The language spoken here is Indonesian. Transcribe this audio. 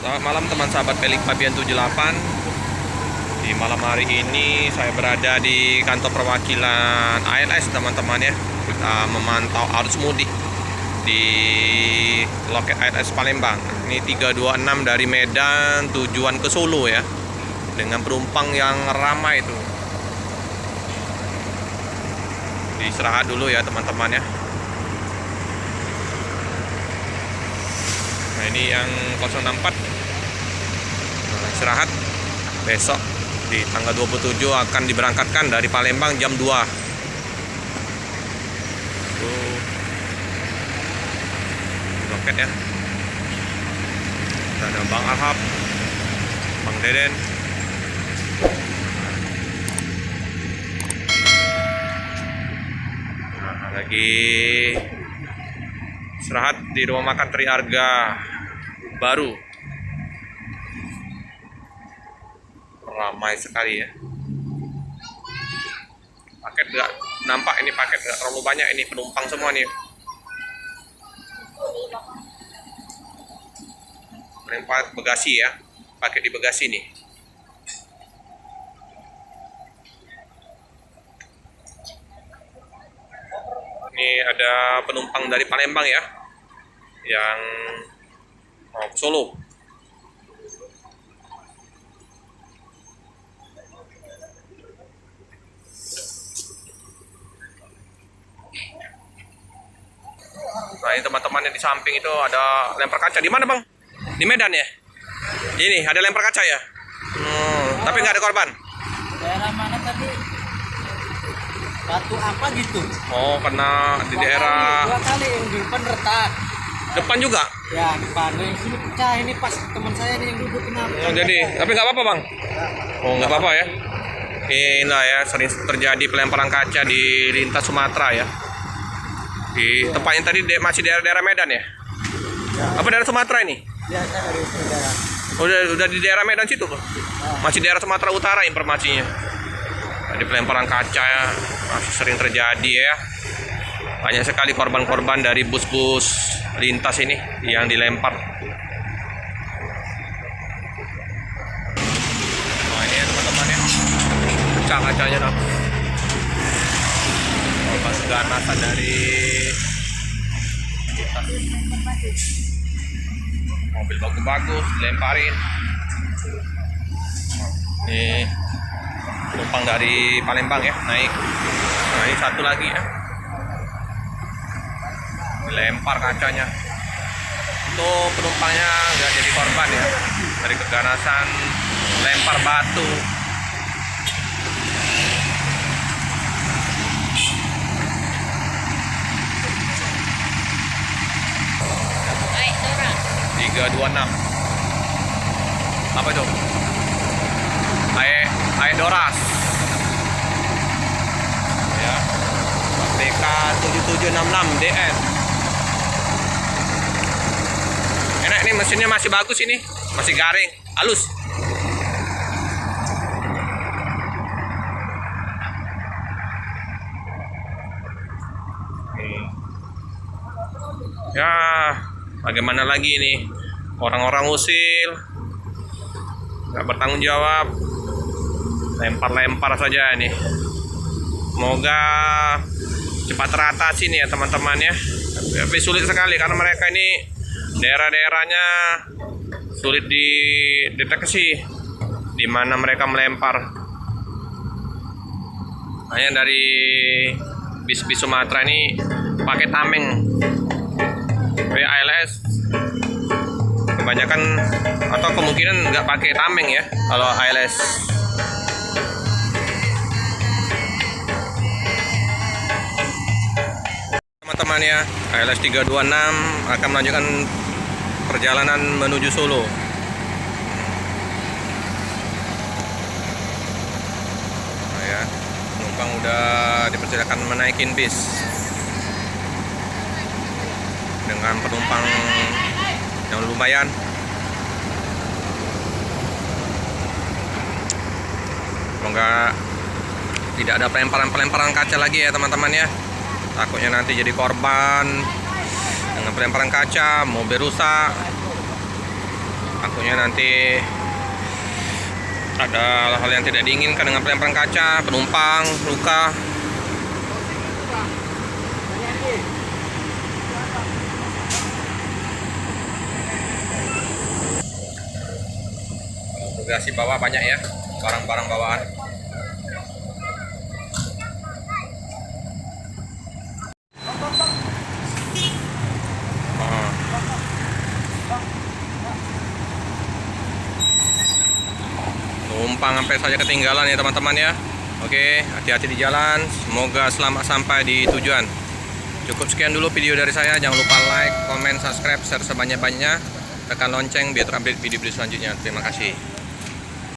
Selamat malam teman sahabat Pelik Pabian 78. Di malam hari ini saya berada di kantor perwakilan ALS teman-teman ya. Kita memantau arus mudik di loket ALS Palembang. Ini 326 dari Medan tujuan ke Solo ya. Dengan penumpang yang ramai itu. Istirahat dulu ya teman-teman ya. Nah ini yang 064 istirahat. Besok di tanggal 27 akan diberangkatkan dari Palembang jam 2. Loket ya. Ada Bang Arhab, Bang Deden. Nah, lagi istirahat di rumah makan Triarga baru. Ramai sekali ya. Paket nggak nampak, ini paket nggak terlalu banyak, ini penumpang semua nih. Melempar bagasi ya, paket di bagasi nih. Ini ada penumpang dari Palembang ya, yang mau ke Solo. Nah ini teman-teman yang di samping itu ada lempar kaca. Di mana bang? Di Medan ya? Ini ada lempar kaca ya? Tapi nggak ada korban? Daerah mana tadi? Batu apa gitu? Oh, kena di daerah Dua kali yang di depan retak. depan juga? Ya depan. Yang sini pecah. Ini pas teman saya nih yang duduk kenapa? Jadi, tapi nggak apa-apa bang? Oh, nggak apa-apa ya? Inilah ya, sering terjadi pelemparan kaca di lintas Sumatera ya. Di tempat yang tadi masih daerah-daerah Medan ya? Apa daerah Sumatera ini? Ya, saya dari daerah. Udah di daerah Medan situ bang? Masih daerah Sumatera Utara informasinya. Di pelemparan kaca ya, masih sering terjadi ya. Banyak sekali korban-korban dari bus-bus lintas ini yang dilempar. Nah ini ya teman-teman ya, pecah kacanya dong. Korban seganasan dari lintas. Mobil bagus-bagus dilemparin. Nih penumpang dari Palembang ya naik. Nah ini satu lagi ya, dilempar kacanya. Itu penumpangnya nggak jadi korban ya, dari keganasan lempar batu. Doras. 326 apa itu? Doras ya, BK 7766 DN. Enak nih, mesinnya masih bagus, ini masih garing, halus. Ya bagaimana lagi ini, orang-orang usil nggak bertanggung jawab, lempar-lempar saja ini. Semoga cepat teratasi nih ya teman-teman ya. Tapi sulit sekali karena mereka ini daerah-daerahnya sulit dideteksi di mana mereka melempar. Hanya dari bis-bis Sumatera ini pakai tameng. ALS kebanyakan atau kemungkinan nggak pakai tameng ya kalau ALS. Teman-teman ya, ALS 326 akan melanjutkan perjalanan menuju Solo. Nah ya, penumpang udah dipersilakan menaikin bis dengan penumpang yang lumayan. Semoga tidak ada pelemparan kaca lagi ya teman-teman ya. Takutnya nanti jadi korban dengan pelemparan kaca, mobil rusak. Takutnya nanti ada hal yang tidak diinginkan dengan pelemparan kaca, penumpang luka. Bagasi bawah banyak ya, barang-barang bawaan. Numpang sampai saja ketinggalan ya teman-teman ya. Oke, hati-hati di jalan. Semoga selamat sampai di tujuan. Cukup sekian dulu video dari saya. Jangan lupa like, komen, subscribe, share sebanyak-banyaknya. Tekan lonceng biar terupdate video-video selanjutnya. Terima kasih.